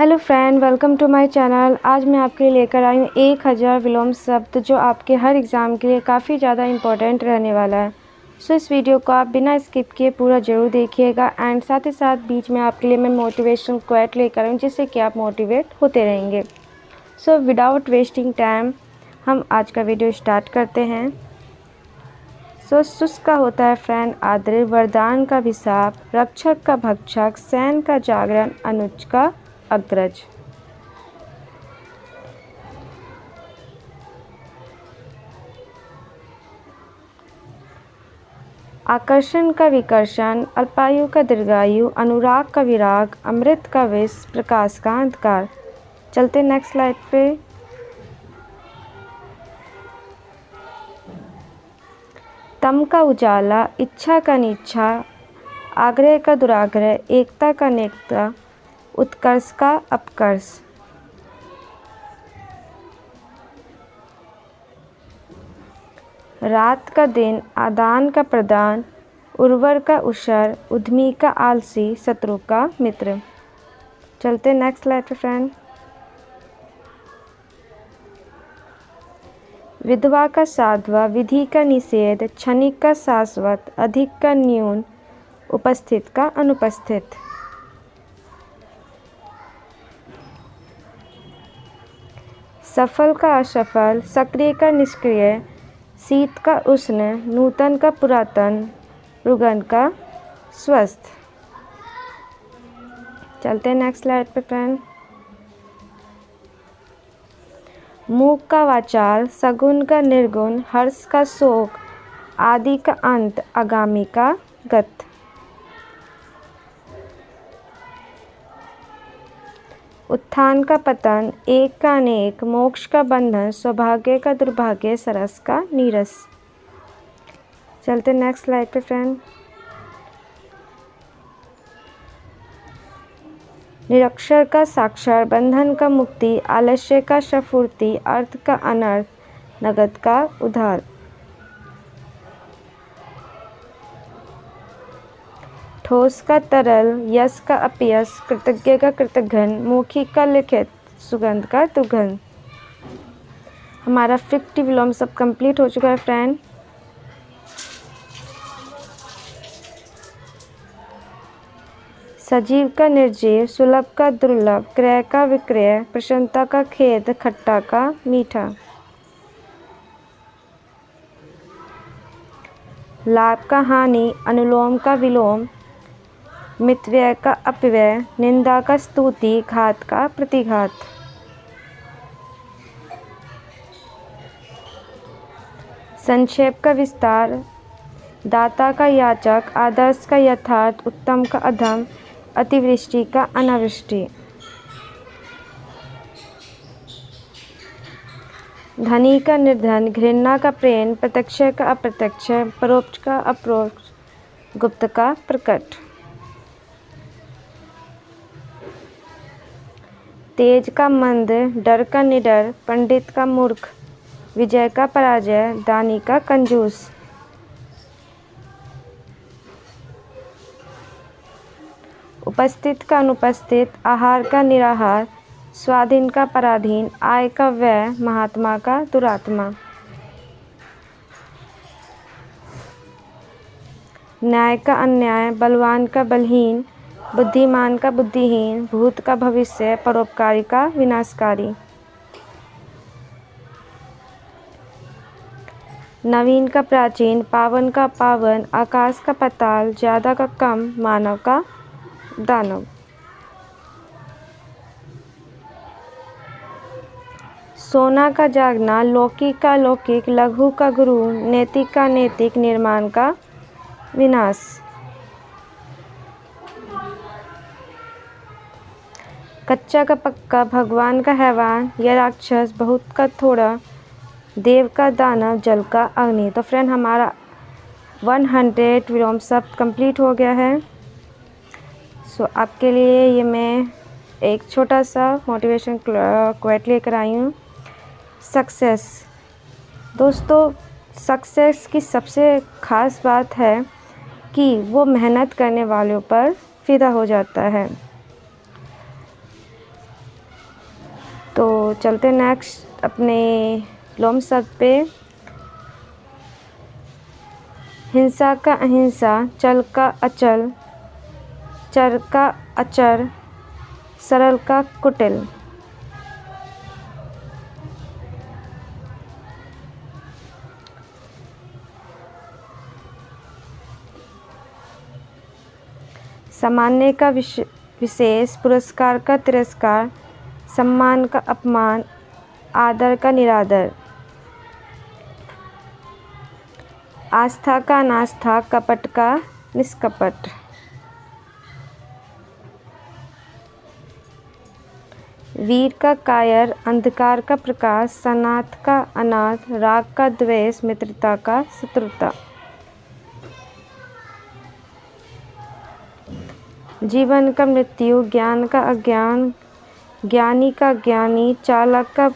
Hello friend, welcome to my channel. आज मैं आपके लिए लेकर आई हूँ 1000 विलोम शब्द जो आपके हर एग्ज़ाम के लिए काफ़ी ज़्यादा इम्पोर्टेंट रहने वाला है। सो इस वीडियो को आप बिना स्किप किए पूरा ज़रूर देखिएगा एंड साथ ही साथ बीच में आपके लिए मैं मोटिवेशनल क्वेट लेकर आई हूँ जिससे कि आप मोटिवेट होते रहेंगे। सो विदाउट वेस्टिंग टाइम हम आज का वीडियो स्टार्ट करते हैं। सो सुस का होता है फ्रेंड आदर, वरदान का अभिशाप, रक्षक का भक्षक, सैन का जागरण, अनुज का अग्रज। आकर्षण का विकर्षण, अल्पायु का दीर्घायु, अनुराग का विराग, अमृत का विष, प्रकाश का अंधकार। चलते नेक्स्ट स्लाइड पे। तम का उजाला, इच्छा का निच्छा, आग्रह का दुराग्रह, एकता का नेकता, उत्कर्ष का अपकर्ष। रात का दिन, आदान का प्रदान, उर्वर का उषर, उद्यमी का आलसी, शत्रु का मित्र। चलते नेक्स्ट स्लाइड पे फ्रेंड। विधवा का साधवा, विधि का निषेध, क्षणिक का शाश्वत, अधिक का न्यून, उपस्थित का अनुपस्थित। सफल का असफल, सक्रिय का निष्क्रिय, शीत का उष्ण, नूतन का पुरातन, रुगन का स्वस्थ। चलते हैं नेक्स्ट स्लाइड पे फ्रेंड। मूक का वाचाल, सगुन का निर्गुण, हर्ष का शोक, आदि का अंत, आगामी का गत। उत्थान का पतन, एक का अनेक, मोक्ष का बंधन, सौभाग्य का दुर्भाग्य, सरस का नीरस। चलते नेक्स्ट स्लाइड पे फ्रेंड। निरक्षर का साक्षर, बंधन का मुक्ति, आलस्य का स्फूर्ति, अर्थ का अनर्थ, नगद का उधार। ठोस का तरल, यश का अपयश, कृतज्ञ का कृतघ्न, मौखिक का लिखित, सुगंध का दुर्गंध। हमारा 50 विलोम सब कंप्लीट हो चुका है फ्रेंड। सजीव का निर्जीव, सुलभ का दुर्लभ, क्रय का विक्रय, प्रसन्नता का खेद, खट्टा का मीठा। लाभ का हानि, अनुलोम का विलोम, मितव्यय का अपव्यय, निंदा का स्तुति, घात का प्रतिघात। संक्षेप का विस्तार, दाता का याचक, आदर्श का यथार्थ, उत्तम का अधम, अतिवृष्टि का अनावृष्टि। धनी का निर्धन, घृणा का प्रेम, प्रत्यक्ष का अप्रत्यक्ष, परोक्ष का अपरोक्ष, गुप्त का प्रकट। तेज का मंद, डर का निडर, पंडित का मूर्ख, विजय का पराजय, दानी का कंजूस। उपस्थित का अनुपस्थित, आहार का निराहार, स्वाधीन का पराधीन, आय का व्यय, महात्मा का दुरात्मा। न्याय का अन्याय, बलवान का बलहीन, बुद्धिमान का बुद्धिहीन, भूत का भविष्य, परोपकारी का विनाशकारी। नवीन का प्राचीन, पावन का पावन, आकाश का पाताल, ज़्यादा का कम, मानव का दानव। सोना का जागना, लौकिक का लौकिक, लघु का गुरु, नैतिक का नैतिक, निर्माण का विनाश। कच्चा का पक्का, भगवान का हैवान, या राक्षस, बहुत का थोड़ा, देव का दानव, जल का अग्नि। तो फ्रेंड हमारा 100 विलोम शब्द कंप्लीट हो गया है। सो आपके लिए ये मैं एक छोटा सा मोटिवेशन क्वेट लेकर आई हूँ। सक्सेस, दोस्तों सक्सेस की सबसे ख़ास बात है कि वो मेहनत करने वालों पर फ़िदा हो जाता है। चलते नेक्स्ट अपने विलोम शब्द पे। हिंसा का अहिंसा, चल का अचल, चर का अचर, सरल का कुटिल। सामान्य का विशेष, पुरस्कार का तिरस्कार, सम्मान का अपमान, आदर का निरादर। आस्था का अनास्था, कपट का निष्कपट। वीर का कायर, अंधकार का प्रकाश, सनाथ का अनाथ, राग का द्वेष, मित्रता का शत्रुता। जीवन का मृत्यु, ज्ञान का अज्ञान, ज्ञानी का ज्ञानी, चालक का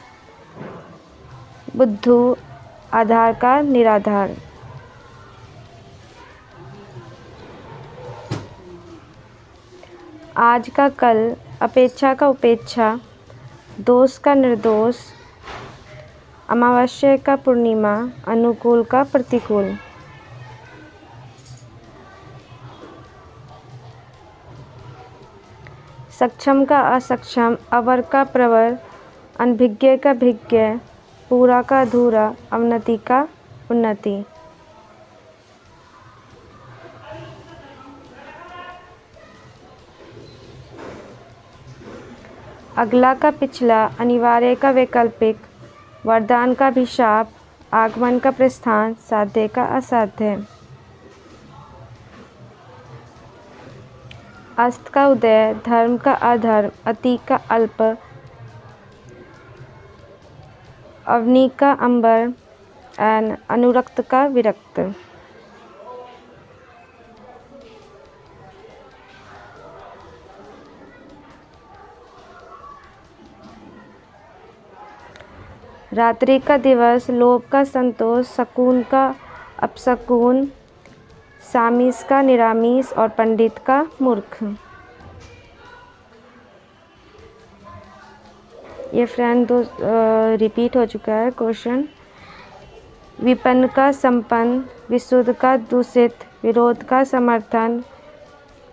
बुद्धू, आधार का निराधार। आज का कल, अपेक्षा का उपेक्षा, दोष का निर्दोष, अमावस्या का पूर्णिमा, अनुकूल का प्रतिकूल। सक्षम का असक्षम, अवर का प्रवर, अनभिज्ञ का भिज्ञ, पूरा का अधूरा, अवनति का उन्नति। अगला का पिछला, अनिवार्य का वैकल्पिक, वरदान का अभिशाप, आगमन का प्रस्थान, साध्य का असाध्य। अस्त का उदय, धर्म का अधर्म, अति का अल्प, अवनी का अंबर, एंड अनुरक्त का विरक्त। रात्रि का दिवस, लोभ का संतोष, शकुन का अपशकुन, सामीस का निरामीस और पंडित का मूर्ख। ये फ्रेंड रिपीट हो चुका है क्वेश्चन। विपन्न का संपन्न, विशुद्ध का दूषित, विरोध का समर्थन,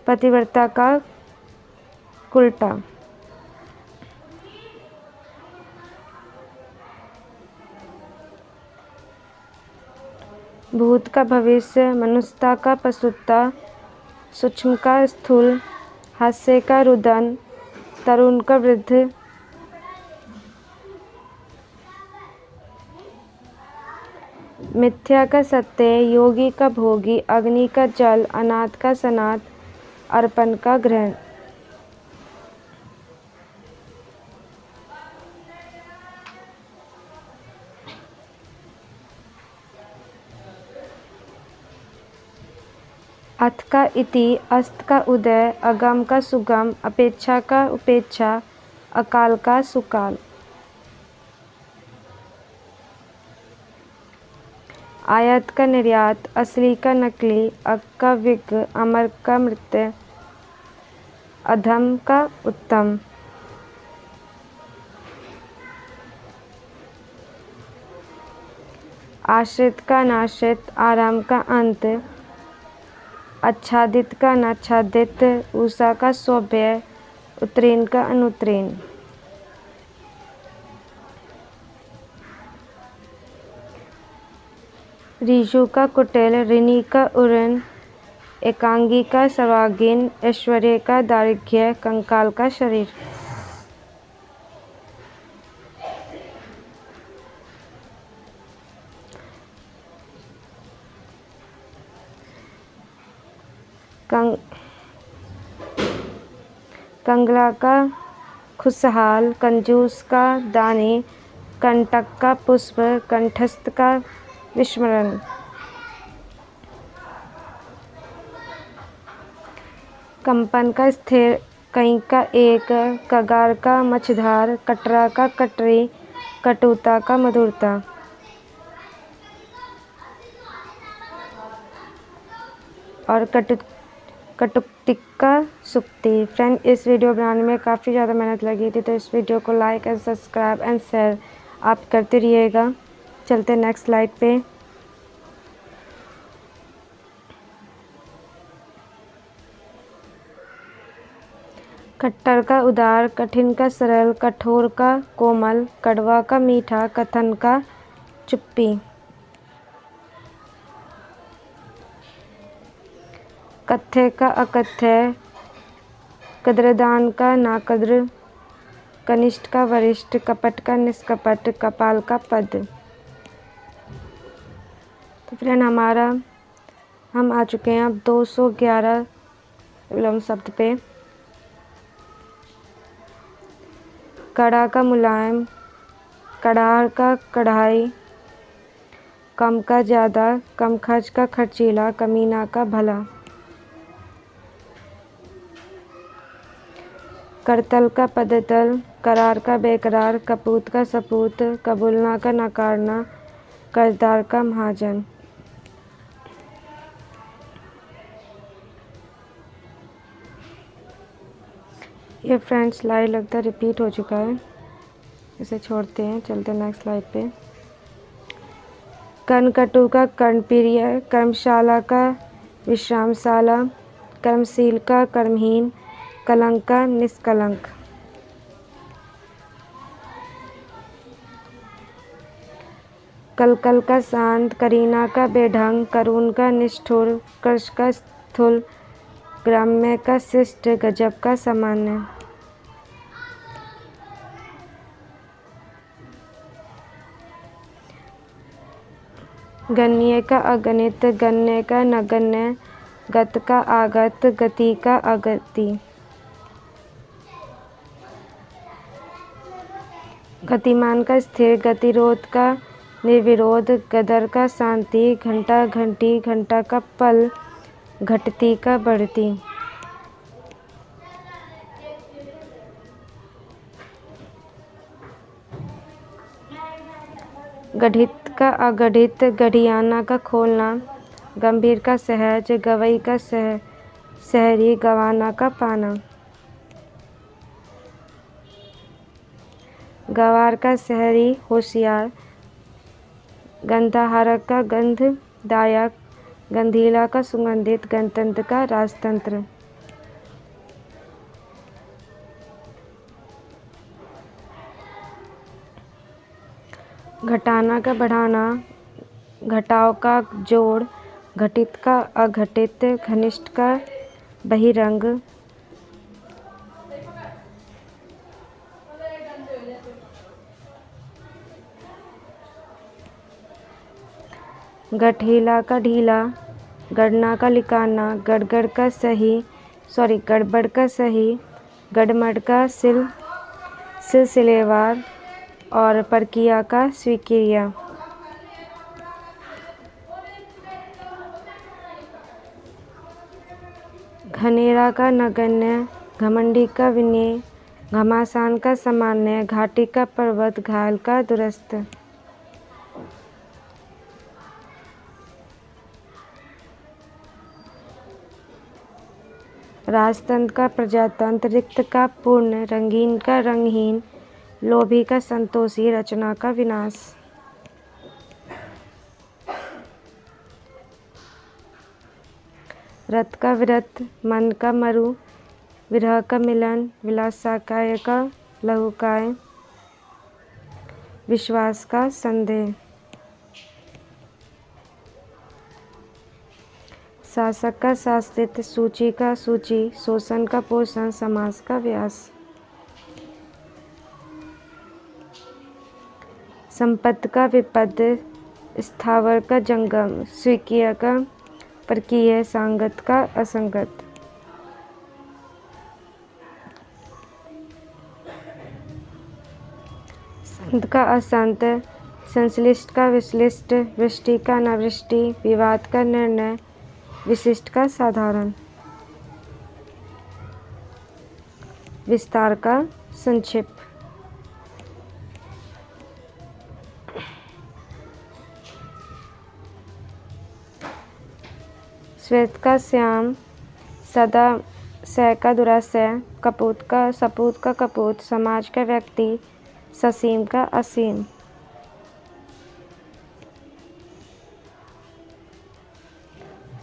पतिव्रता का उल्टा। भूत का भविष्य, मनुष्यता का पशुता, सूक्ष्म का स्थूल, हास्य का रुदन, तरुण का वृद्ध। मिथ्या का सत्य, योगी का भोगी, अग्नि का जल, अनाथ का सनाथ, अर्पण का ग्रहण। अथ का इति, अस्त का उदय, अगम का सुगम, अपेक्षा का उपेक्षा, अकाल का सुकाल। आयात का निर्यात, असली का नकली, अग का विज्ञ, अमर का मृत्य, अधम का उत्तम। आश्रित का अनाश्रित, आराम का अंत, आच्छादित का अनाच्छादित, उषा का सौभ्य, उत्तीर्ण का अनुत्तीर्ण। ऋजु का कुटिल, ऋणी का उऋण, एकांगी का सर्वांगीण, ऐश्वर्य का दारिद्र्य, कंकाल का शरीर। कंगला का खुशहाल, कंजूस का दानी, कंटक का पुष्प, कंठस्थ का विस्मरण। कंपन का स्थिर, कहीं का एक, कगार का मछधार, कटरा का कटरी, कटुता का मधुरता। और कटुक्तिका सुक्ति। फ्रेंड, इस वीडियो बनाने में काफ़ी ज़्यादा मेहनत लगी थी, तो इस वीडियो को like and subscribe and share आप करते रहिएगा। चलते नेक्स्ट स्लाइड पे। खट्टर का उदार, कठिन का सरल, कठोर का कोमल, कड़वा का मीठा, कथन का चुप्पी। कथ्य का अकथ्य, कद्रदान का नाकद्र, कनिष्ठ का वरिष्ठ, कपट का निष्कपट, कपाल का पद। तो फ्रेंड हम आ चुके हैं अब 211 विलोम शब्द पे। कड़ा का मुलायम, कड़ाह का कढ़ाई, कम का ज़्यादा, कम खर्च का खर्चीला, कमीना का भला। करतल का पदतल, करार का बेकरार, कपूत का सपूत, कबूलना का नकारना, कर्जदार का महाजन। ये फ्रेंड्स स्लाइड लगता है रिपीट हो चुका है, इसे छोड़ते हैं। चलते नेक्स्ट स्लाइड पे। कर्णकटु का कर्णप्रिय, कर्मशाला का विश्रामशाला, कर्मशील का कर्महीन, कलंक का निष्कलंक। कलकल का शांत, करीना का बेढंग, करुण का निष्ठुर, कर्ष का स्थूल, ग्राम्य का शिष्ट, गजब का सामान्य। गण्य का अगणित, गण्य का नगण्य, गत का आगत, गति का अगति। गतिमान का स्थिर, गतिरोध का निर्विरोध, गदर का शांति, घंटा घंटी, घंटा का पल, घटती का बढ़ती। गढ़ित का अगढ़ित, गढ़ियाना का खोलना, गंभीर का सहज, गवई का सहरी, गवाना का पाना। गवार का सहरी होशियार, गंधाहारक का गंधदायक, गंधीला का सुगंधित, गणतंत्र का राजतंत्र। घटाना का बढ़ाना, घटाव का जोड़, घटित का अघटित, घनिष्ठ का बहिरंग। गठीला का ढीला, गड़ना का लिकाना, गड़गड़ का गड़बड़ का सही, गड़मड़ का सिलसिलेवार और परकिया का स्वीक्रिया। घनेरा का नगण्य, घमंडी का विनय, घमासान का सामान्य, घाटी का पर्वत, घायल का दुरस्त। राजतंत्र का प्रजातंत्र, रिक्त का पूर्ण, रंगीन का रंगहीन, लोभी का संतोषी, रचना का विनाश। रथ का विरत, मन का मरु, विरह का मिलन, विलासाकाय का लहुकाय, विश्वास का संदेह। शासक का शासित, सूची का सूची, शोषण का पोषण, समास का व्यास। संपत्ति का विपद, स्थावर का जंगम, स्वीकीय का परकीय, सांगत का असंगत। संत का असंत, संश्लिष्ट का विश्लिष्ट, वृष्टि का अनावृष्टि, विवाद का निर्णय, विशिष्ट का साधारण, विस्तार का संक्षेप। श्वेत का श्याम, सदा सह का दुरासह, कपूत का सपूत का कपूत, समाज का व्यक्ति, ससीम का असीम।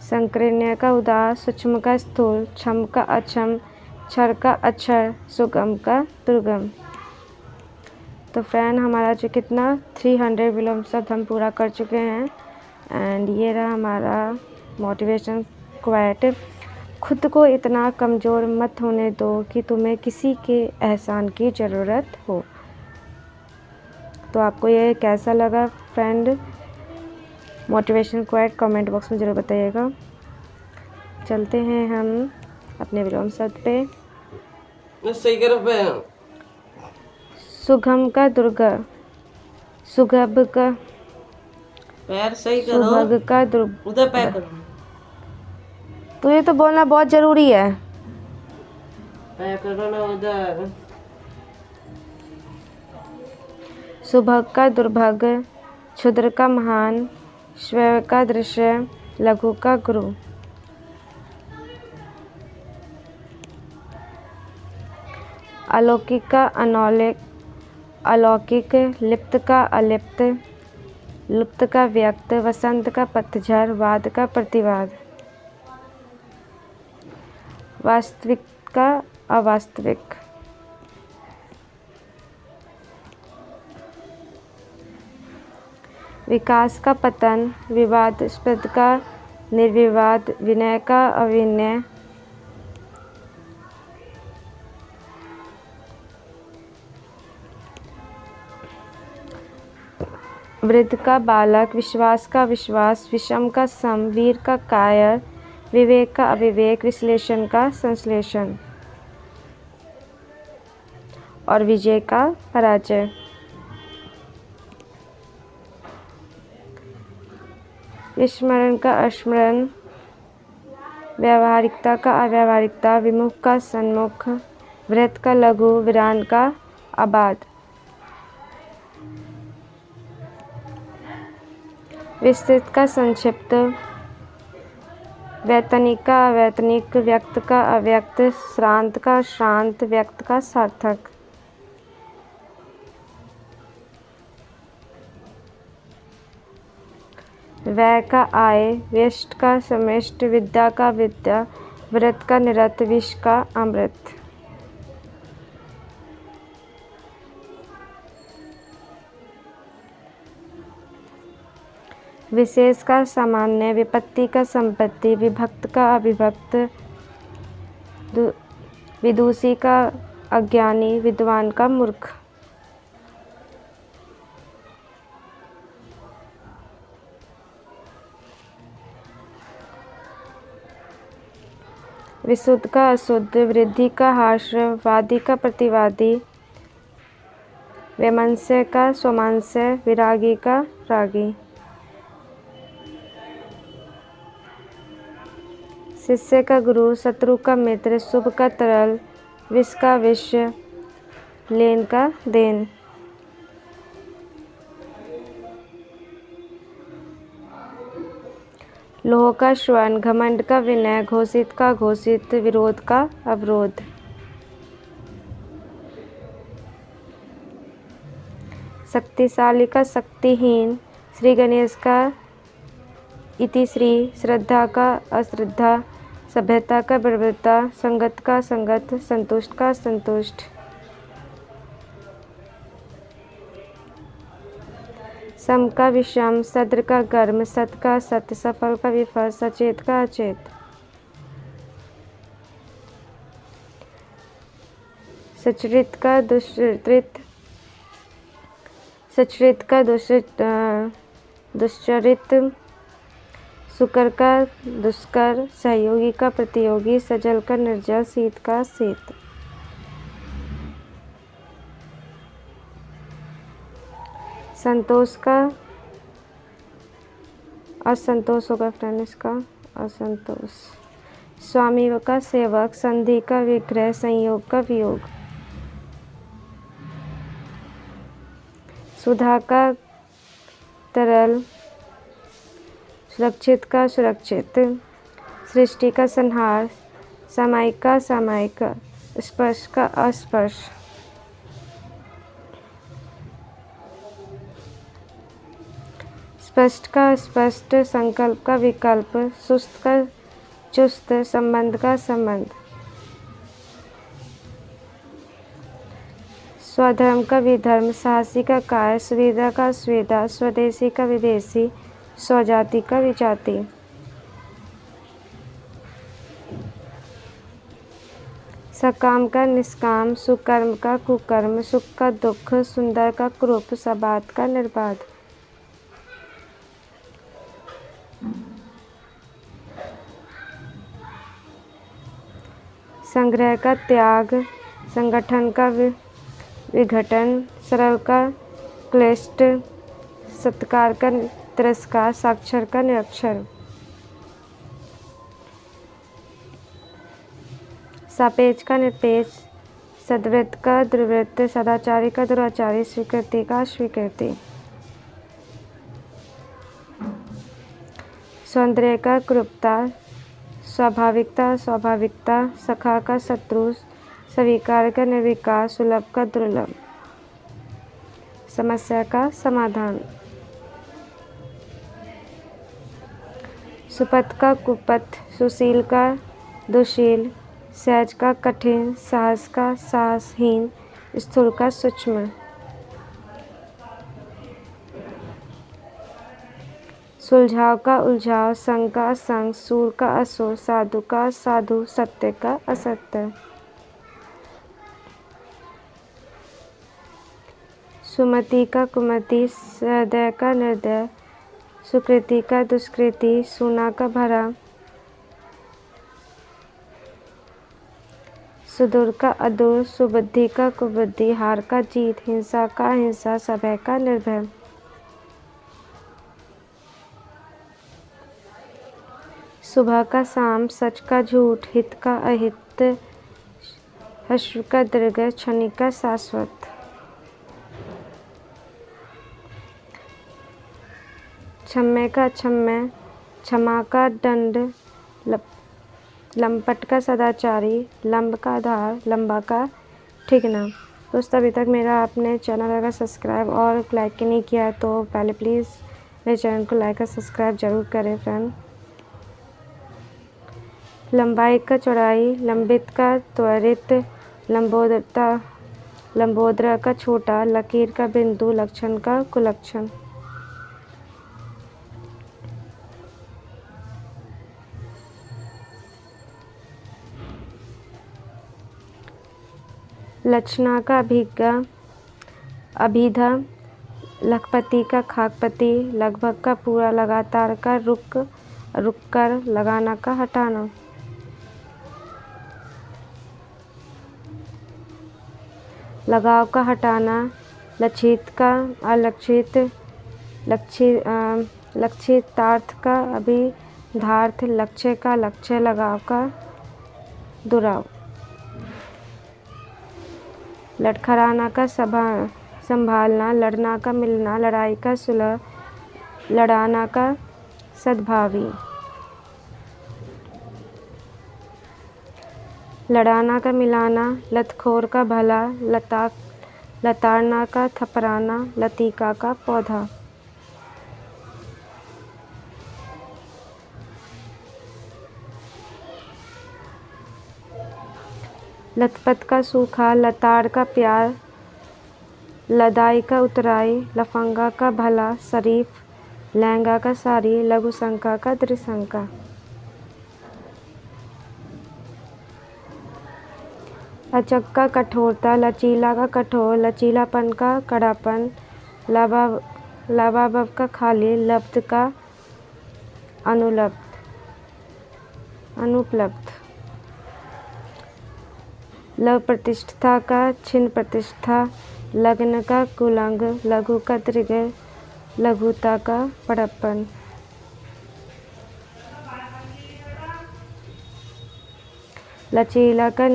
संकीर्ण का उदास, सूक्ष्म का स्थूल, क्षम का अक्षम, क्षर का अक्षर, सुगम का दुर्गम। तो फ्रेंड हमारा जो कितना 300 विलोम शब्द हम पूरा कर चुके हैं। एंड ये रहा हमारा मोटिवेशन क्वाट। खुद को इतना कमज़ोर मत होने दो कि तुम्हें किसी के एहसान की ज़रूरत हो। तो आपको ये कैसा लगा फ्रेंड, मोटिवेशन क्वाट कमेंट बॉक्स में ज़रूर बताइएगा। चलते हैं हम अपने विलोम शब्द पे। सही करो पैर। सुगम का दुर्गा, सुगब का पैर सही करो। सुभग का दुर्ग, उधर पैर करो। तो ये तो बोलना बहुत ज़रूरी है। पैर करो ना उधर। सुभग का दुर्भग, क्षुद्र का महान, श्वेय का दृश्य, लघु का गुरु। अलौकिक का अनौलिक, अलौकिक, लिप्त का अलिप्त, लुप्त का व्यक्त, वसंत का पतझड़, वाद का प्रतिवाद, वास्तविक का अवास्तविक। विकास का पतन, विवादास्पद का निर्विवाद, विनय का अविनय, वृद्ध का बालक, विश्वास का विश्वास, विषम का सम, वीर का कायर, विवेक का अविवेक, विश्लेषण का संश्लेषण और विजय का पराजय। विस्मरण का अस्मरण, व्यावहारिकता का अव्यावहारिकता, विमुख का सन्मुख, वृहत का लघु, वीरान का आबाद, विस्तृत का संक्षिप्त, वैतनिक का अवैतनिक, व्यक्त का अव्यक्त, श्रांत का श्रांत, व्यक्त का सार्थक। व्यय का आय, व्यष्ट का समिष्ट, विद्या का विद्या, व्रत का निरत, विष का अमृत। विशेष का सामान्य, विपत्ति का संपत्ति, विभक्त का अविभक्त, विदुषी का अज्ञानी, विद्वान का मूर्ख। विशुद्ध का अशुद्ध, वृद्धि का हास्य, वादी का प्रतिवादी, वैमनस्य का स्वमांस्य, विरागी का रागी। शिष्य का गुरु, शत्रु का मित्र, शुभ का तरल, विष का विष, लेन का देन। लोह का स्वर्ण, घमंड का विनय, घोषित का घोषित, विरोध का अवरोध। शक्तिशाली का शक्तिहीन, श्री गणेश का इति श्री, श्रद्धा का अश्रद्धा, सभ्यता का बर्बरता, संगत का संगत, संतुष्ट का संतुष्ट। सम का विषम, सद्र का गर्म, सत का सत्य, सफल का विफल, सचेत का अचेत। सचरित का दुष्चरित, सचरित का दुष्चरित, सुकर का दुष्कर, सहयोगी का प्रतियोगी, सजल का निर्जल, शीत का शीत। संतोष का असंतोष होगा फ्रेंड, इसका असंतोष। स्वामी का सेवक, संधि का विग्रह, संयोग का वियोग। सुधा का तरल, सुरक्षित का सुरक्षित, सृष्टि का संहार, सामायिक का सामायिक, स्पर्श का अस्पर्श, स्पष्ट का स्पष्ट, संकल्प का विकल्प, सुस्त का चुस्त, संबंध का संबंध, स्वधर्म का विधर्म, साहसी का काय, सुविधा का सुविधा, स्वदेशी का विदेशी, स्वजाति का विजाति, सकाम का निष्काम, सुकर्म का कुकर्म, सुख का दुख, सुंदर का कुरूप, सबाद का निर्बाध, संग्रह का त्याग, संगठन का विघटन, सरल का क्लिष्ट, सत्कार का तिरस्कार, साक्षर का निरक्षर, सापेक्ष का निरपेक्ष, सद्वृत्त का दुर्वृत्त, सदाचारी का दुराचारी, स्वीकृति का अस्वीकृति, सौंदर्य का कुरूपता, स्वाभाविकता स्वाभाविकता, सखा का शत्रु, स्वीकार का निर्विकार, सुलभ का दुर्लभ, समस्या का समाधान, सुपथ का कुपथ, सुशील का दुशील, सहज का कठिन, साहस का साहसहीन, स्थूल का सूक्ष्म, सुलझाव का उलझाव, संग का असंग, सूर का असुर, साधु का साधु, सत्य का असत्य, सुमति का कुमति, सहृदय का निर्दय, सुकृति का दुष्कृति, सूना का भरा, सुदूर का अदूर, सुबुद्धि का कुबुद्धि, हार का जीत, हिंसा का हिंसा, सभय का निर्भय, सुबह का शाम, सच का झूठ, हित का अहित, हश्व का दीर्घ, क्षणिक का शाश्वत, क्षम्य का क्षम्य, क्षमा का दंड, लंपट का सदाचारी, लंब का धार, लंबा का ठिकना। दोस्तों, अभी तक मेरा आपने चैनल अगर सब्सक्राइब और लाइक नहीं किया है तो पहले प्लीज़ मेरे चैनल को लाइक और सब्सक्राइब ज़रूर करें फ्रेंड। लंबाई का चौड़ाई, लंबित का त्वरित, लंबोदर का छोटा, लकीर का बिंदु, लक्षण का कुलक्षण। लक्षणा का अभिज्ञा, अभिधा, लखपति का खाकपति, लगभग का पूरा, लगातार का रुक कर, लगाना का हटाना। लगाव का हटाना, लक्षित का अलक्षित, लक्षितार्थ का अभिधार्थ, लक्ष्य का लक्ष्य, लगाव का दुराव। लड़खड़ाना का संभालना, लड़ना का मिलना, लड़ाई का सुलह, लड़ाना का सद्भावी। लड़ाना का मिलाना, लतखोर का भला, लताड़ना का थपराना, लतिका का पौधा। लथपथ का सूखा, लताड़ का प्यार, लदाई का उतराई, लफंगा का भला, शरीफ, लहंगा का साड़ी, लघु शंका का त्रिशंका। अचक का कठोरता, लचीला का कठोर, लचीलापन का कड़ापन, लबाब का खाली, लब्ध का अनुपलब्ध। लव प्रतिष्ठा का छिन्न प्रतिष्ठा, लग्न का कुलंग, लघु का दीर्घ, लघुता का बड़प्पन। लचीला का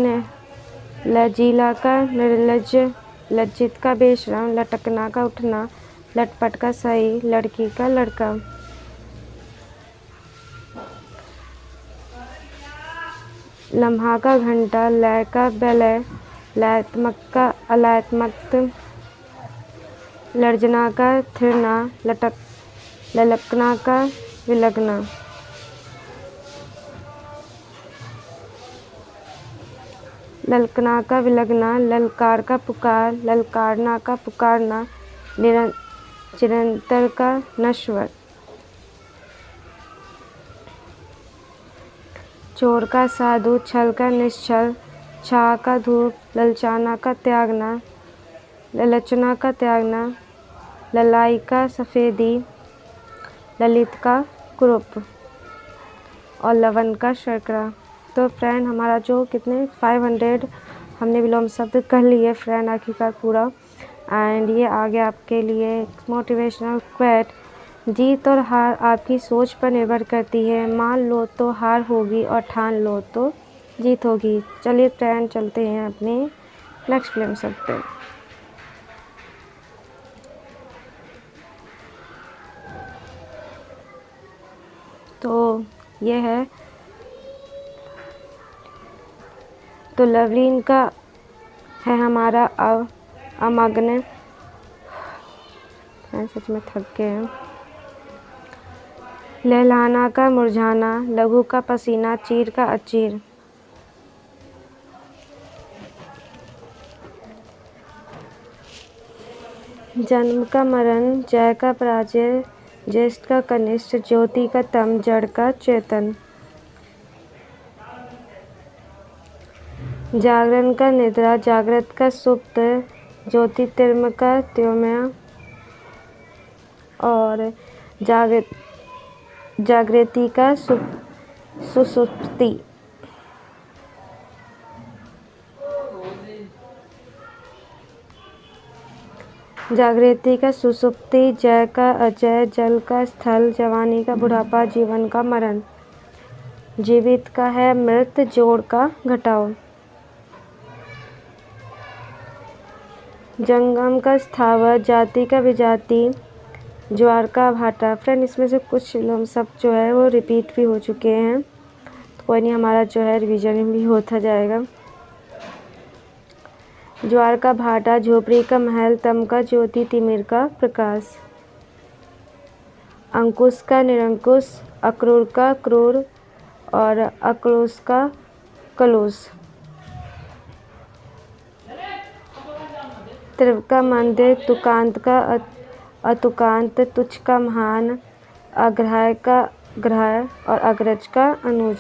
निर्लज, लज्जित का बेशरम, लटकना का उठना, लटपट का सही, लड़की का लड़का। लम्हा का घंटा, लय का विलय, लयात्मक का अलयात्मक, लर्जना का थिरना, ललकना का विलगना। ललकना का विलगना, ललकार का पुकार, ललकारना का पुकारना, चिरंतर का नश्वर। चोर का साधु, छल का निश्छल, छाह का धूप, ललचाना का त्यागना, ललचना का त्यागना, ललाई का सफ़ेदी, ललित का कुरूप और लवन का शर्करा। तो फ्रेंड हमारा जो कितने 500 हमने विलोम शब्द कर लिए फ्रेंड आखिरकार पूरा। एंड ये आगे आपके लिए मोटिवेशनल क्वेट। जीत और हार आपकी सोच पर निर्भर करती है। मान लो तो हार होगी और ठान लो तो जीत होगी। चलिए फ्रेंड चलते हैं अपने नेक्स्ट विलोम शब्द पे। तो ये है, तो लवलीन का है हमारा अमग्न। सच में थक गए हैं। लहलाना का मुरझाना, लघु का पसीना, चीर का अचीर। जन्म का मरण, जय का पराजय, ज्येष्ठ का कनिष्ठ, ज्योति का तम, जड़ का चेतन। जागरण का निद्रा, जागृत का सुप्त, ज्योतिर्मय का त्योमय और जागृति का सुसुप्ति। जागृति का सुसुप्ति, जय का अजय, जल का स्थल, जवानी का बुढ़ापा, जीवन का मरण। जीवित का है मृत, जोड़ का घटाओ। जंगम का स्थावर, जाति का विजाति, ज्वार का भाटा। फ्रेंड इसमें से कुछ विलोम शब्द जो है वो रिपीट भी हो चुके हैं, तो कोई नहीं, हमारा जो है रिवीजन भी होता जाएगा। ज्वार का भाटा, झोपड़ी का महल, तम का ज्योति, तिमिर का प्रकाश। अंकुश का निरंकुश, अक्रूर का क्रूर और अक्रोश का कलुष। त्रिव का मंदिर, तुकांत का अतुकांत, तुच्छ का महान, अग्राह्य का ग्राह्य और अग्रज का अनुज।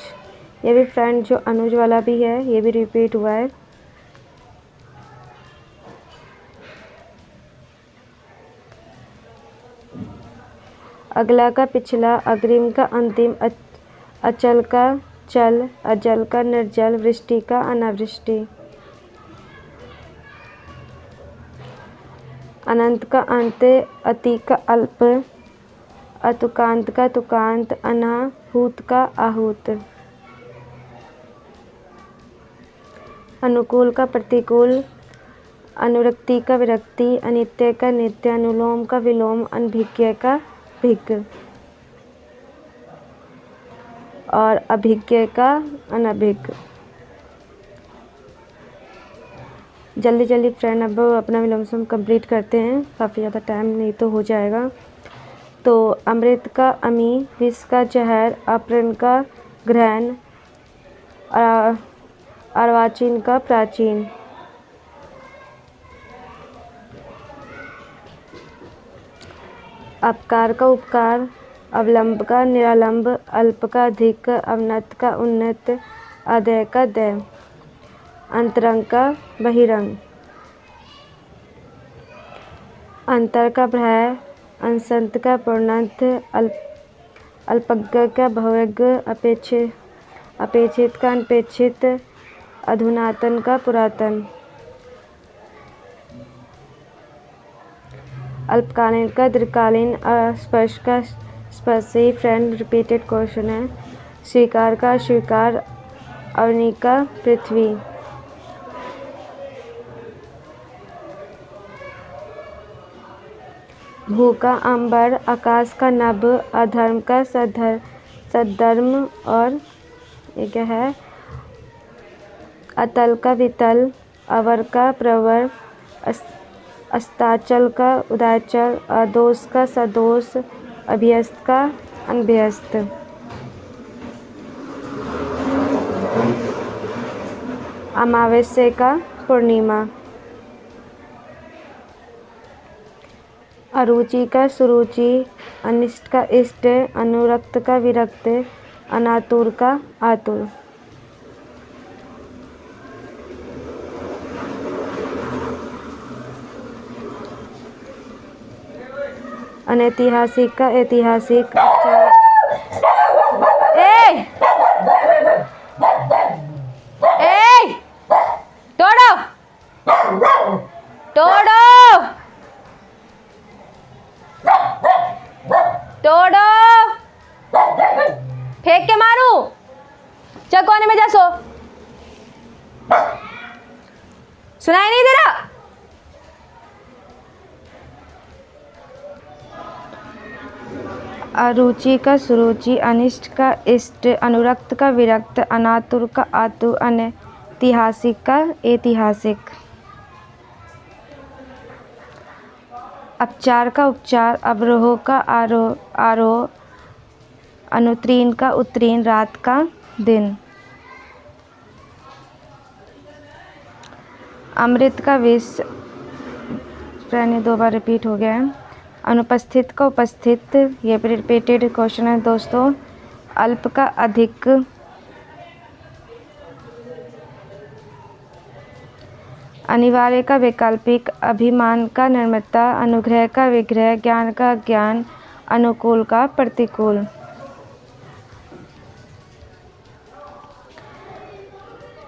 ये भी फ्रेंड जो अनुज वाला भी है ये भी रिपीट हुआ है। अगला का पिछला, अग्रिम का अंतिम, अचल का चल, अजल का निर्जल, वृष्टि का अनावृष्टि। अनंत का अंत, अति का अल्प, अतुकांत का तुकांत, अनाहूत का आहूत। अनुकूल का प्रतिकूल, अनुरक्ति का विरक्ति, अनित्य का नित्य, अनुलोम का विलोम, अनभिज्ञ का भिज्ञ और अभिज्ञ का अनभिज्ञ। जल्दी जल्दी फ्रेंड अब अपना विलोम शब्द कंप्लीट करते हैं, काफ़ी ज़्यादा टाइम नहीं तो हो जाएगा। तो अमृत का अमी, विष का जहर, अप्रण का ग्रहण, अर्वाचीन का प्राचीन। अपकार का उपकार, अवलंब का निरालंब, अल्प का अधिक, अवनत का उन्नत, अदय का दय, अंतरंग का बहिरंग। अंतर का भ्राय, अंसंत का पूर्णांत, अल्पज्ञ का बहुज्ञ, अपेक्षित का अनपेक्षित, अधुनातन का पुरातन। अल्पकालीन का दीर्घकालीन, अस्पर्श का स्पर्शी। फ्रेंड रिपीटेड क्वेश्चन है। स्वीकार का अस्वीकार, अवनी का पृथ्वी। भू का अंबर, आकाश का नभ, अधर्म का सद्धर्म और ये क्या है अतल का वितल, अवर का प्रवर, अस्ताचल का उदाचल, अदोष का सदोष, अभ्यस्त का अनभ्यस्त। अमावस्या का पूर्णिमा, अरुचि का सुरुचि, अनिष्ट का इष्ट, अनुरक्त का विरक्त, अनातुर का आतुर। अनैतिहासिक का ऐतिहासिक। ए ए तोड़ो तोड़ो तोड़ो, फेंक के मारू, चल कोने में जा सो। सुनाई नहीं दे रहा? अरुचि का सुरुचि, अनिष्ट का इष्ट, अनुरक्त का विरक्त, अनातुर का आतुर, अनैतिहासिक का ऐतिहासिक। अपचार का उपचार, अवरोह का आरोह, अनुत्तीर्ण का उत्तीर्ण, रात का दिन। अमृत का विष, दो बार रिपीट हो गया है। अनुपस्थित का उपस्थित, ये रिपीटेड क्वेश्चन है दोस्तों। अल्प का अधिक, अनिवार्य का वैकल्पिक, अभिमान का निर्ममता, अनुग्रह का विग्रह, ज्ञान का ज्ञान, अनुकूल का प्रतिकूल।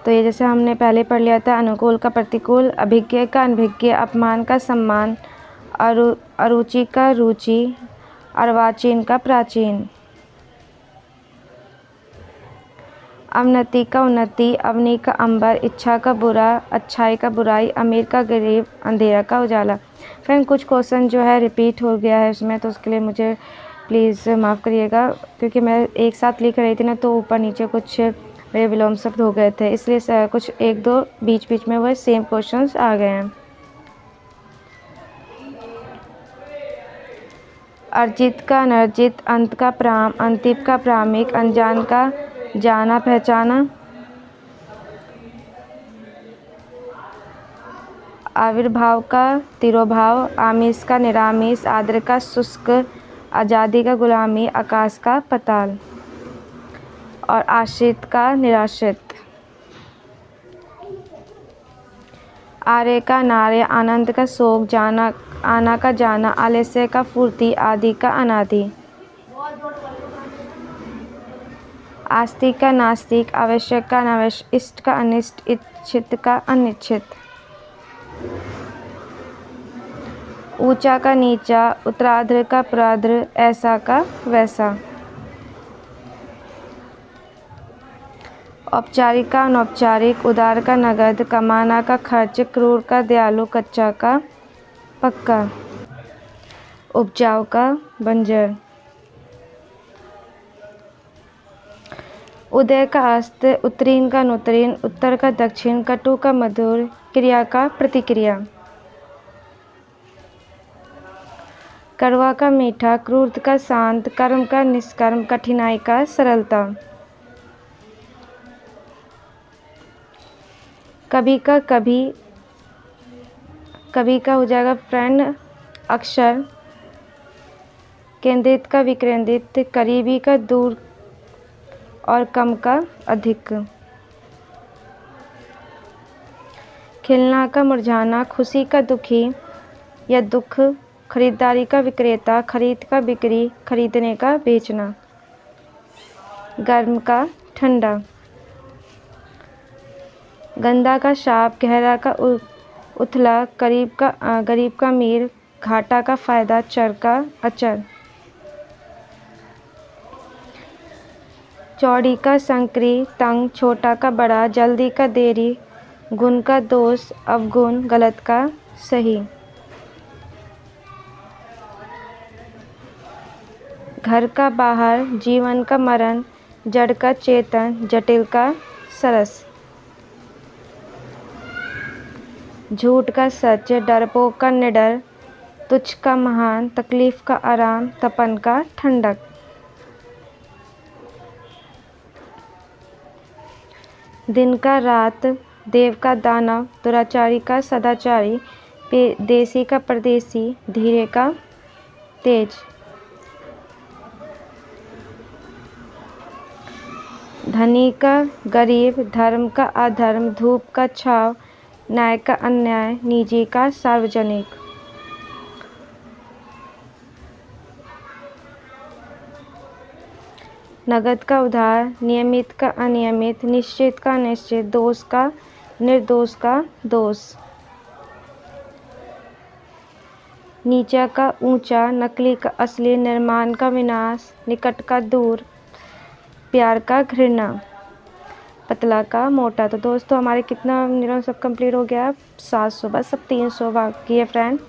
तो ये जैसे हमने पहले पढ़ लिया था, अनुकूल का प्रतिकूल, अभिज्ञ का अनभिज्ञ, अपमान का सम्मान, अरुचि का रुचि, अर्वाचीन का प्राचीन। अवनति का उन्नति, अवनी का अंबर, इच्छा का बुरा, अच्छाई का बुराई, अमीर का गरीब, अंधेरा का उजाला। फ्रेंड कुछ क्वेश्चन जो है रिपीट हो गया है उसमें, तो उसके लिए मुझे प्लीज़ माफ़ करिएगा, क्योंकि मैं एक साथ लिख रही थी ना, तो ऊपर नीचे कुछ मेरे विलोम शब्द हो गए थे, इसलिए कुछ एक दो बीच बीच में वो सेम क्वेश्चंस आ गए हैं। अर्जित का अनर्जित, अंत का प्राम, अंतिम का प्रामिक, अनजान का जाना पहचाना, आविर्भाव का तिरोभाव, आमिष का निरामिष, आद्र का शुष्क, आज़ादी का गुलामी, आकाश का पाताल, और आश्रित का निराश्रित। आर्य का नार्य, आनंद का शोक, जाना आना का जाना, आलस्य का फूर्ति, आदि का अनादि। आस्तिक का नास्तिक, आवश्यक का अनावश्यक, इष्ट का अनिष्ट, इच्छित का अनिच्छित। ऊंचा का नीचा, उत्तरार्ध का पूर्वार्ध, ऐसा का वैसा। औपचारिक का अनौपचारिक, उदार का नगद, कमाना का खर्च, क्रूर का दयालु, कच्चा का पक्का, उपजाऊ का बंजर। उदय का अस्त, उत्तीर्ण का अनुत्तीर्ण, उत्तर का दक्षिण, कटु का मधुर, क्रिया का प्रतिक्रिया। कड़वा का मीठा, क्रूर का शांत, कर्म का निष्कर्म, कठिनाई का सरलता। कभी का कभी, कभी का हो जाएगा फ्रेंड अक्षर, केंद्रित का विकेंद्रित, करीबी का दूर, और कम का अधिक। खिलना का मुरझाना, खुशी का दुखी या दुख, खरीदारी का विक्रेता, खरीद का बिक्री, खरीदने का बेचना। गर्म का ठंडा, गंदा का शाप, गहरा का उथला, गरीब का अमीर, घाटा का फायदा, चर का अचर। चौड़ी का संकरी, तंग, छोटा का बड़ा, जल्दी का देरी, गुण का दोष, अवगुण, गलत का सही। घर का बाहर, जीवन का मरण, जड़ का चेतन, जटिल का सरस। झूठ का सच, डरपोक का निडर, तुच्छ का महान, तकलीफ का आराम, तपन का ठंडक। दिन का रात, देव का दानव, दुराचारी का सदाचारी, देसी का परदेसी, धीरे का तेज। धनी का गरीब, धर्म का अधर्म, धूप का छाव, न्याय का अन्याय, निजी का सार्वजनिक। नगद का उधार, नियमित का अनियमित, निश्चित का निश्चित, दोष का निर्दोष का दोष। नीचा का ऊंचा, नकली का असली, निर्माण का विनाश, निकट का दूर, प्यार का घृणा, पतला का मोटा। तो दोस्तों हमारे कितना नियम सब कंप्लीट हो गया? 700, बस अब 300 बाकी है फ्रेंड।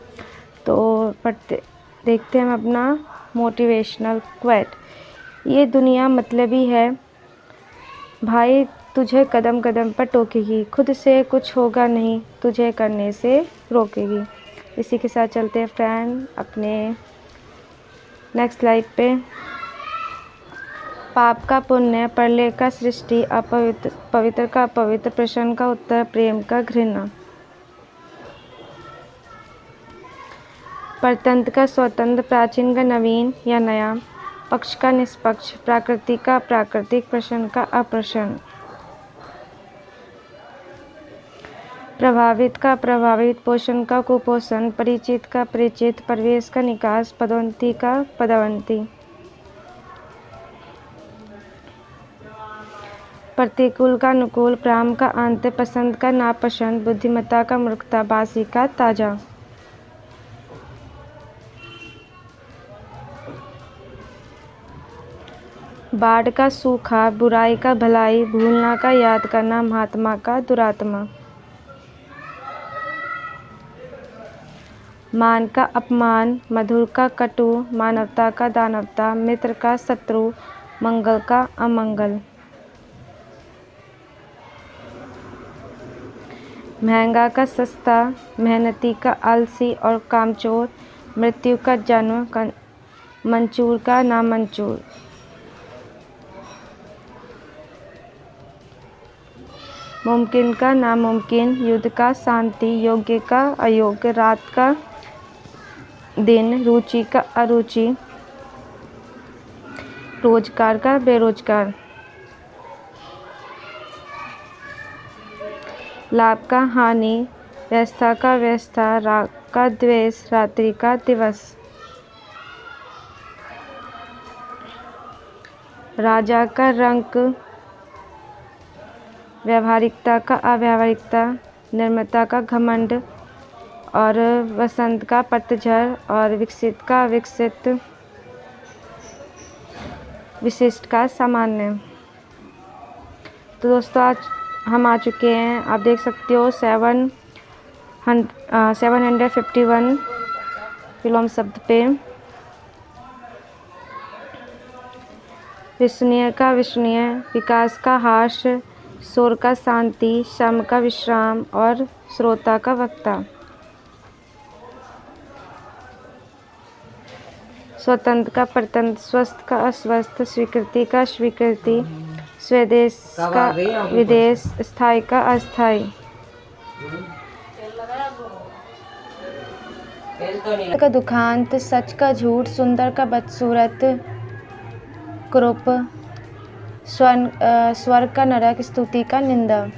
तो पढ़ते देखते हैं हम अपना मोटिवेशनल क्वेट। ये दुनिया मतलबी है भाई, तुझे कदम कदम पर टोकेगी, खुद से कुछ होगा नहीं, तुझे करने से रोकेगी। इसी के साथ चलते हैं फ्रेंड अपने नेक्स्ट स्लाइड पे। पाप का पुण्य, प्रलय का सृष्टि, अपवित्र पवित्र का अपवित्र, प्रश्न का उत्तर, प्रेम का घृणा। परतंत्र का स्वतंत्र, प्राचीन का नवीन या नया, पक्ष का निष्पक्ष, प्राकृतिक का प्राकृतिक, प्रश्न का अप्रश्न। प्रभावित का प्रभावित, पोषण का कुपोषण, परिचित का परिचित, प्रवेश का निकास, पदोन्नति का पदोन्नति। प्रतिकूल का अनुकूल, प्राम का अंत, पसंद का नापसंद, बुद्धिमत्ता का मूर्खता, बासी का ताजा। बाढ़ का सूखा, बुराई का भलाई, भूलना का याद करना, महात्मा का दुरात्मा। मान का अपमान, मधुर का कटु, मानवता का दानवता, मित्र का शत्रु, मंगल का अमंगल। महंगा का सस्ता, मेहनती का आलसी और कामचोर, मृत्यु का जन्म, मंचूर का नामंचूर। मुमकिन का नामुमकिन, युद्ध का शांति, योग्य का अयोग्य, रात का दिन, रुचि का अरुचि, रोजगार का बेरोजगार। लाभ का हानि, व्यवस्था का व्यवस्था, राग का द्वेष, रात्रि का दिवस। राजा का रंक, व्यावहारिकता का अव्यावहारिकता, निर्मलता का घमंड और वसंत का पतझड़ और विकसित का विकसित, विशिष्ट का सामान्य। तो दोस्तों आज हम आ चुके हैं, आप देख सकते हो 751 विलोम शब्द पे। विस्मय का विस्मय, विकास का हास, शोर का शांति, श्रम का विश्राम और श्रोता का वक्ता। स्वतंत्र का परतंत्र, स्वस्थ का अस्वस्थ, स्वीकृति का स्वीकृति, स्वदेश का विदेश, स्थायी का अस्थायी। का दुखांत, सच का झूठ, सुंदर का बदसूरत, क्रूप, स्वर्ग का नरक, स्तुति का निंदा।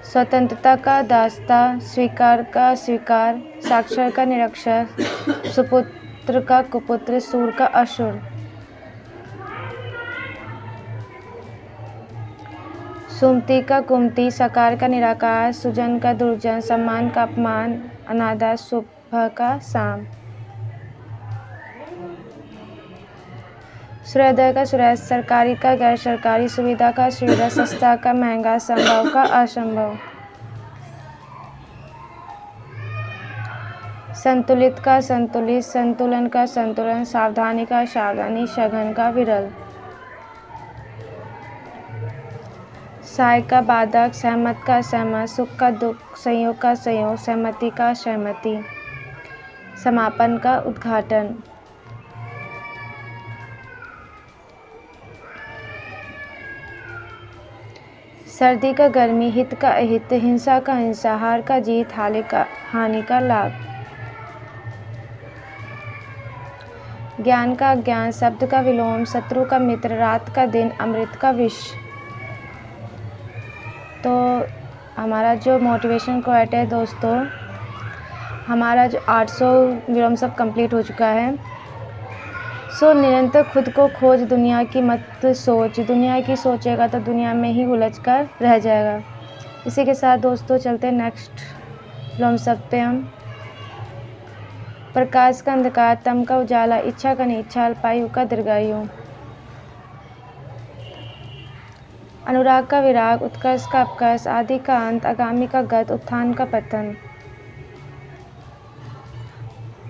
स्वतंत्रता का दास्ता, स्वीकार का स्वीकार, साक्षर का निरक्षर, सुपुत्र का कुपुत्र, सूर का असुर। सुमति का कुमति, सकार का निराकार, सुजन का दुर्जन, सम्मान का अपमान, अनादर, सुबह का शाम। सूर्योदय का सूर्य, सरकारी का गैर सरकारी, सुविधा का सुविधा, सस्ता का महंगा, संभव का असंभव। संतुलित का संतुलित, संतुलन का संतुलन, सावधानी का सावधानी, सघन का विरल। साय का बाधक, सहमत का असहमत, सुख का दुख, संयोग का संयोग, सहमति का सहमति, समापन का उद्घाटन। सर्दी का गर्मी, हित का अहित, हिंसा का हिंसा, हार का जीत, हानि का लाभ। ज्ञान का ज्ञान, शब्द का विलोम, शत्रु का मित्र, रात का दिन, अमृत का विष। तो हमारा जो मोटिवेशन क्वाट है दोस्तों, हमारा जो 800 विलोम शब्द कंप्लीट हो चुका है। सो निरंतर खुद को खोज, दुनिया की मत सोच। दुनिया की सोचेगा तो दुनिया में ही उलझ कर रह जाएगा। इसी के साथ दोस्तों चलते हैं नेक्स्ट विलोम शब्द पे हम। प्रकाश का अंधकार, तम का उजाला, इच्छा का अनिच्छा, अल्पायु का दीर्घायु। अनुराग का विराग, उत्कर्ष का अपकर्ष, आदि का अंत, आगामी का गत, उत्थान का पतन।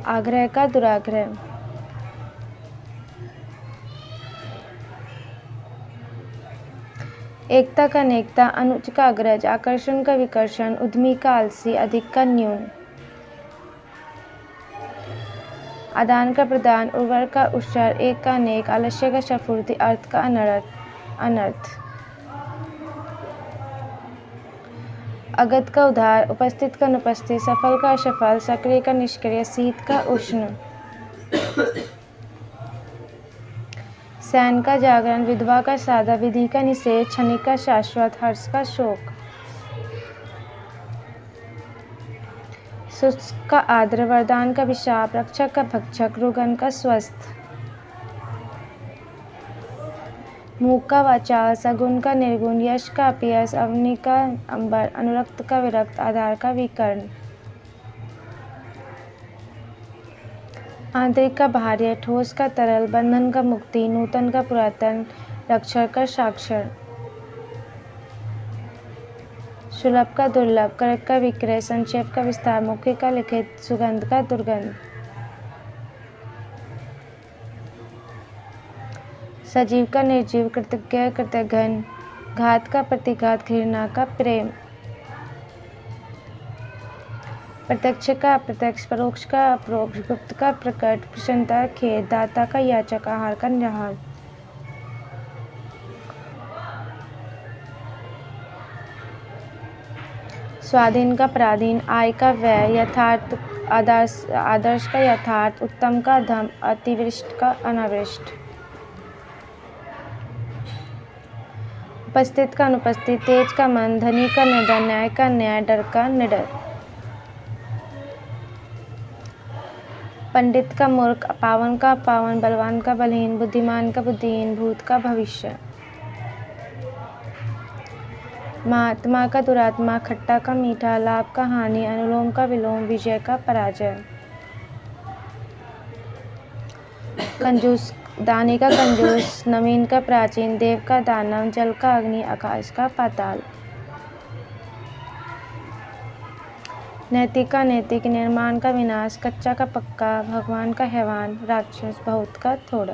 आग्रह का दुराग्रह। एकता का अनेकता, अनुज का अग्रज, आकर्षण का विकर्षण, उद्यमी का आलसी, अधिक का न्यून। आदान का प्रदान, उर्वर का उत्सर, एक का अनेक, आलस्य का सफूर्ति, अर्थ का अनर्थ। अगत का उधार, उपस्थित का अनुपस्थित, सफल का असफल, सक्रिय का निष्क्रिय, शीत का उष्ण। सैन का जागरण, विधवा का सादा, विधि का निषेध, क्षणिक का शाश्वत, हर्ष का शोक। शुष्क का आर्द्र, वरदान का विशाप, रक्षक का भक्षक, रुगन का स्वस्थ। मूक का वाचाल, सगुण का निर्गुण, यश का अपयश, अवनि का अंबर, अनुरक्त का विरक्त, आधार का विकर्ण। आंतरिक का बाह्य, ठोस का तरल, बंधन का मुक्ति, नूतन का पुरातन, रक्षर का साक्षर। सुलभ का दुर्लभ, करक का विक्रय, संक्षेप का विस्तार, मुख्य का लिखित, सुगंध का दुर्गंध। सजीव का निर्जीव, कृतज्ञ कृतघ्न, घात का प्रतिघात, घृणा का प्रेम। प्रत्यक्ष का अप्रत्यक्ष, परोक्ष का अपरोक्ष, गुप्त का प्रकट, प्रसन्नता खेद, दाता का याचक, आहार का निराहार। स्वाधीन का पराधीन, आय का व्यय, यथार्थ आदर्श का यथार्थ, उत्तम का अधम, अतिवृष्ट का अनावृष्ट। उपस्थित का अनुपस्थित, तेज का मन, धनी का निर्धन, न्याय का न्याय, डर का निडर। पंडित का मूर्ख, पावन का पावन, बलवान का बलहीन, बुद्धिमान का बुद्धिहीन, भूत का भविष्य। महात्मा का दुरात्मा, खट्टा का मीठा, लाभ का हानि, अनुलोम का विलोम, विजय का पराजय। कंजूस, दानी का कंजूस, नवीन का प्राचीन, देव का दानव, जल का अग्नि, आकाश का पाताल। नैतिक का नैतिक, निर्माण का विनाश, कच्चा का पक्का, भगवान का हैवान, राक्षस, बहुत का थोड़ा।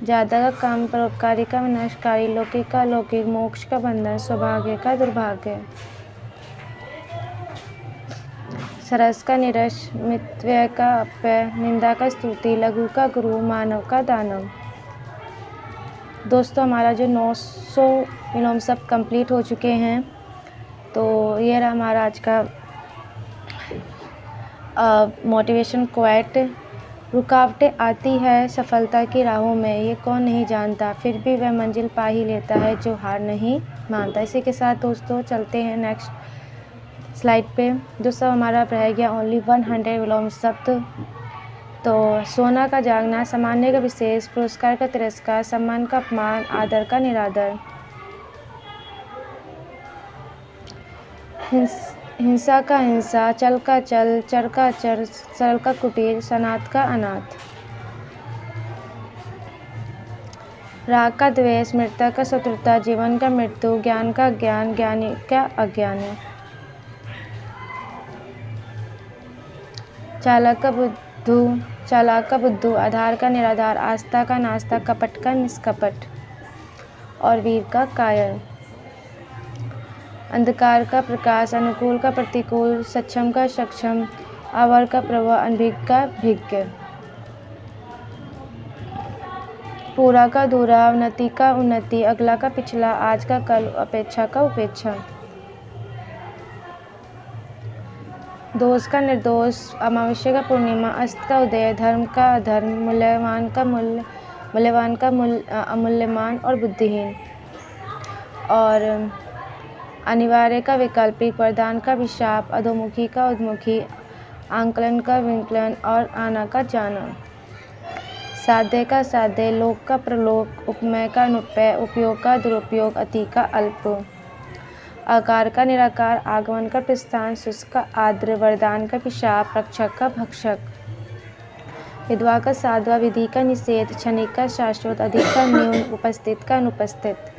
ज्यादा का काम, परोपकारी का विनाशकारी, लौकिक का अलौकिक, मोक्ष का बंधन, सौभाग्य का दुर्भाग्य। सरस का निरस, मितव्यय का अपव्यय, निंदा का स्तुति, लघु का गुरु, मानव का दानव। दोस्तों हमारा जो 900 विलोम शब्द कंप्लीट हो चुके हैं। तो ये रहा हमारा आज का मोटिवेशन क्वाट। रुकावटें आती है सफलता की राहों में, ये कौन नहीं जानता, फिर भी वह मंजिल पा ही लेता है जो हार नहीं मानता। इसी के साथ दोस्तों चलते हैं नेक्स्ट स्लाइड पे। दोस्तों हमारा रह गया ओनली 100 विलोम शब्द। तो सोना का जागना, सामान्य का विशेष, पुरस्कार का तिरस्कार, सम्मान का अपमान, आदर का निरादर। हिंसा का हिंसा, चल का चल, चर का चर, सरल का कुटीर, सनात का अनाथ। राग का द्वेष, मृत्यु का शत्रुता, जीवन का मृत्यु, ज्ञान का ज्ञान, ज्ञानी का अज्ञान। चालाक का बुद्धू, आधार का निराधार, आस्था का नास्ता, कपट का निष्कपट। और वीर का कायर। अंधकार का प्रकाश, अनुकूल का प्रतिकूल, सक्षम का सक्षम, अवर का प्रभव, अनभिज्ञ का भिज्ञ। पूरा का दूरा, उन्नति का उन्नति, अगला का पिछला, आज का कल, अपेक्षा का उपेक्षा। दोष का निर्दोष, अमावस्या का पूर्णिमा, अस्त का उदय, धर्म का अधर्म, मूल्यवान का मूल्य, मूल्यवान का अमूल्यमान और बुद्धिहीन। और अनिवार्य का वैकल्पिक, वरदान का विशाप, अधोमुखी का उद्मुखी, आंकलन का विंकलन और आना का जाना। साध्य का साध्य, लोक का प्रलोक, उपमेय का अनुपय, उपयोग का दुरुपयोग, अति का अल्प। आकार का निराकार, आगमन का प्रस्थान, शुष्क का आर्द्र, वरदान का पिशाप, रक्षक का भक्षक। विधवा का साधवा, विधि का निषेध, क्षणिक का शाश्वत, अधिक का न्यून, उपस्थित का अनुपस्थित।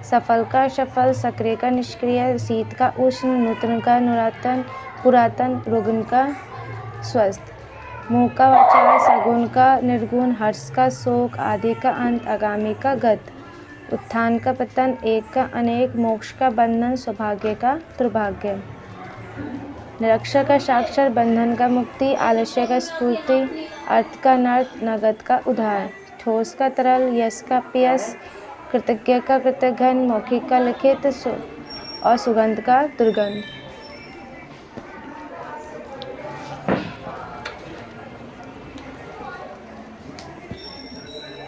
सफल का सफल, सक्रिय का निष्क्रिय, शीत का उष्ण, नूतन का पुरातन, पुरातन, रुग्ण का स्वस्थ। मुँह का वाचा, सगुण का निर्गुण, हर्ष का शोक, आदि का अंत, आगामी का गत। उत्थान का पतन, एक का अनेक, मोक्ष का बंधन, सौभाग्य का दुर्भाग्य। निरक्षर का साक्षर, बंधन का मुक्ति, आलस्य का स्फूर्ति, अर्थ का नर्थ, नगद का उधार। ठोस का तरल, यश का पयस, कृतज्ञ का कृतघ्न, मौखिक का लिखित और सुगंध का दुर्गंध।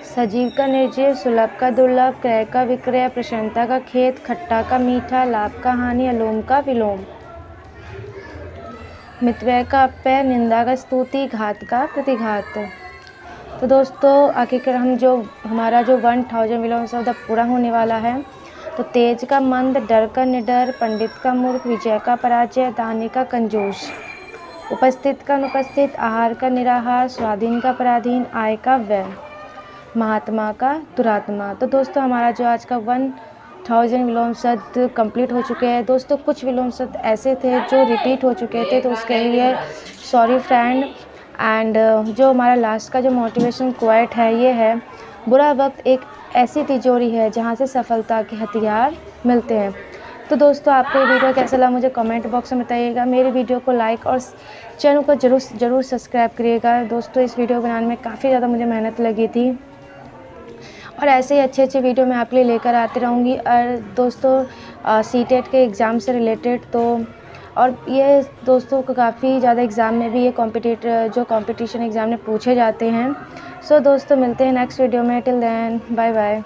सजीव का निर्जीव, सुलभ का दुर्लभ, क्रय का विक्रय, प्रसन्नता का खेत, खट्टा का मीठा, लाभ का हानि, अलोम का विलोम। मितव्यय का अपव्यय, निंदा का स्तुति, घात का प्रतिघात। तो दोस्तों आखिरकार हमारा जो 1000 विलोम शब्द पूरा होने वाला है। तो तेज का मंद, डर का निडर, पंडित का मूर्ख, विजय का पराजय, दानी का कंजूस, उपस्थित का अनुपस्थित, आहार का निराहार, स्वाधीन का पराधीन, आय का व्यय, महात्मा का दुरात्मा। तो दोस्तों हमारा जो आज का 1000 विलोम शब्द कंप्लीट हो चुके हैं। दोस्तों कुछ विलोम शब्द ऐसे थे जो रिपीट हो चुके थे, तो उसके लिए सॉरी फ्रेंड। एंड जो हमारा लास्ट का जो मोटिवेशन क्वाइट है ये है, बुरा वक्त एक ऐसी तिजोरी है जहाँ से सफलता के हथियार मिलते हैं। तो दोस्तों आपको ये वीडियो कैसा लगा मुझे कमेंट बॉक्स में बताइएगा। मेरी वीडियो को लाइक और चैनल को ज़रूर सब्सक्राइब करिएगा। दोस्तों इस वीडियो बनाने में काफ़ी ज़्यादा मुझे मेहनत लगी थी और ऐसे ही अच्छे वीडियो मैं आपके लिए लेकर आती रहूँगी। और दोस्तों सीटेट के एग्ज़ाम से रिलेटेड तो और ये दोस्तों को काफ़ी ज़्यादा एग्ज़ाम में भी ये कंपटीशन एग्ज़ाम में पूछे जाते हैं। सो दोस्तों मिलते हैं नेक्स्ट वीडियो में। Till then bye bye.